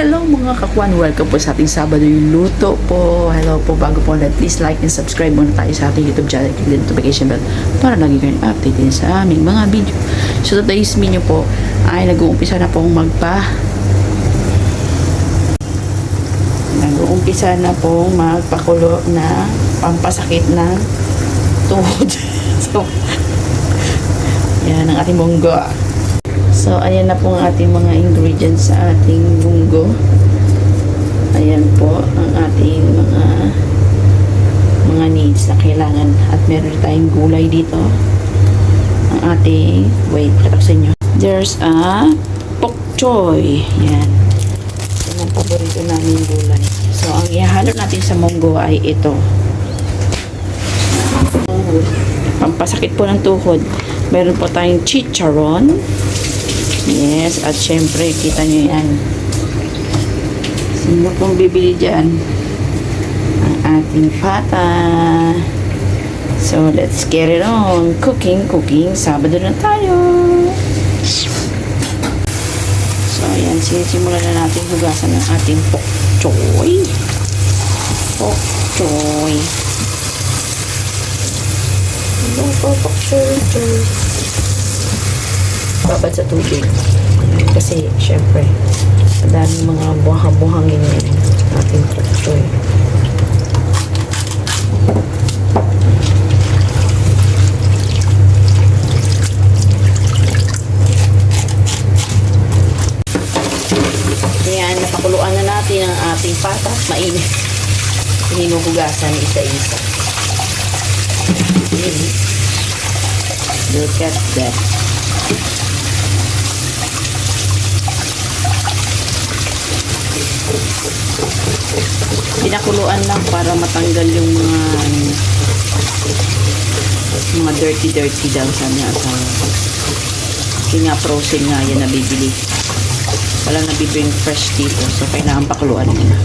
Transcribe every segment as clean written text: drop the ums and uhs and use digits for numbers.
Hello mga kakwan, welcome po sa ating Sabado yung luto po. Hello po, bago po ulit, please like and subscribe muna tayo sa ating YouTube channel, click the notification bell para lagi kayong updated sa aming mga video. So today's menu po ay nag-uumpisa na pong magpakulo na pampasakit ng tuhod. So yan ang ating munggo. So, ayan na po ang ating mga ingredients sa ating munggo. Ayan po ang ating mga needs na kailangan. At meron tayong gulay dito. Ang ating, wait, katak sa inyo. There's a pok choy. Yan. Yan ang paborito namin gulay. So, ang ihalo natin sa munggo ay ito. Pampasakit po ng tuhod. Meron po tayong chicharon. Yes, at syempre, kita nyo yan. Sino pong bibili dyan? Ang ating pata. So, let's get it on. Cooking. Sabado na tayo. So, ayan. Sinisimulan na natin hugasan ng ating pok choy. Pok choy. Hello po, pok choy. Babad sa tubig kasi syempre madaming mga buhang-buhangin yung ating pok choy. Ayan, napakuluan na natin ang ating patas. Mainit. Hinuhugasan isa-isa. Look at that. Pinakuluan lang para matanggal yung mga dirty daw sabi ng asawa. Kasi nga frozen nga yan nabibili. Walang nabibring fresh dito. So kailangan pakuluan nila.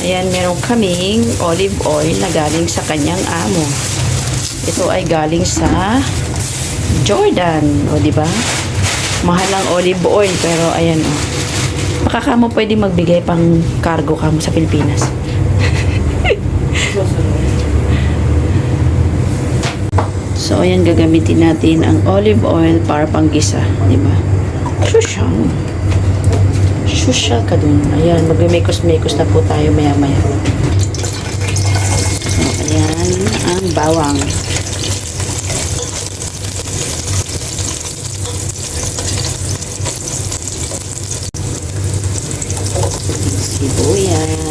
Ayan, meron kaming olive oil na galing sa kanyang amo. Ito ay galing sa Jordan. O diba? Mahal ang olive oil pero ayan o. Baka ka mo pwede magbigay pang cargo ka mo sa Pilipinas. So ayan, gagamitin natin ang olive oil para panggisa, di ba? Shushal ka dun. Ayan, magmekos-mekos na po tayo maya-maya. So ayan ang bawang. Sibuyas.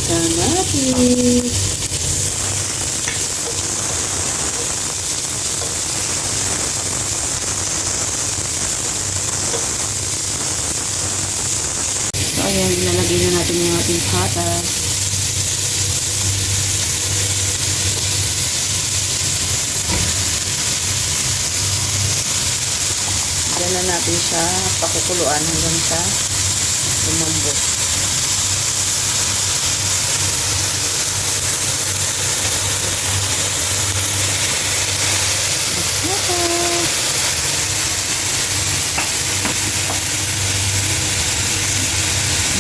Kamatis. So, ayan, ilalagay na natin yung ating patas. Diyan na natin siya pakukuluan hanggang sa lumambot.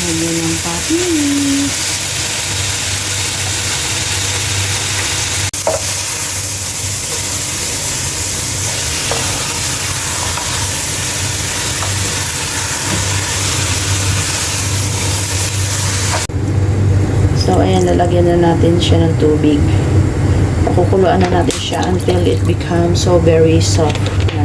Lagyan ng patis. So, ayan, lalagyan na natin siya ng tubig. Pakukuluan na natin siya until it becomes so very soft na.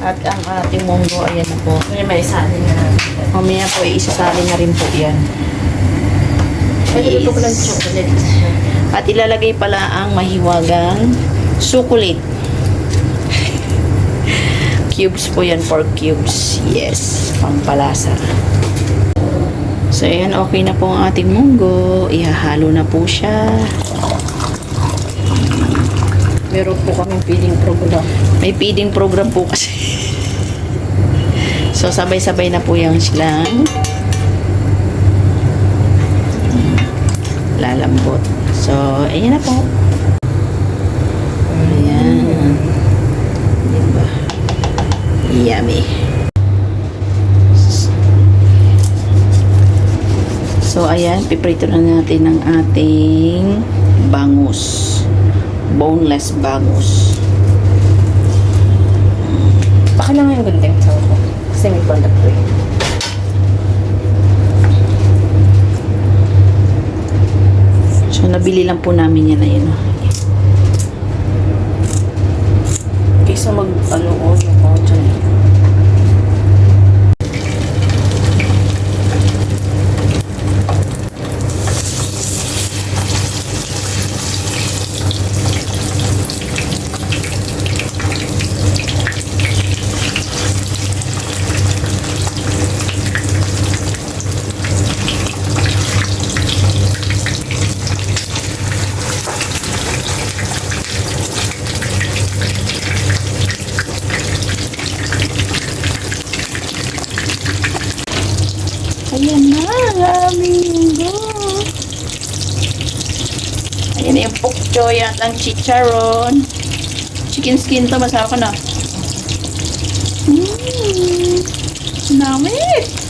At ang ating munggo, ayan na po. May isalin na natin. Mamaya po, isasalin na rin po yan. Pwede ito ko lang chocolate. At ilalagay pala ang mahiwagang sukulit. Cubes po yan, 4 cubes. Yes, pampalasa. So, ayan, okay na po ang ating munggo. Ihahalo na po siya. Meron po kaming feeding program. May feeding program po kasi. So, sabay-sabay na po yung silang lalambot. So, ayan na po. Ayan. Diba? Yummy. So, ayan, piprito na natin ang ating bangus. Boneless bangus. Baka na nga yung gandang tao ko. Kasi may balat ko eh. So, nabili lang po namin yan na yun. Kaysa mag-ano ko yung ako dyan. Ayan na, ang aming munggo. Ayan na yung pork choy at ang chicharon. Chicken skin to, masarap ka na. Nami!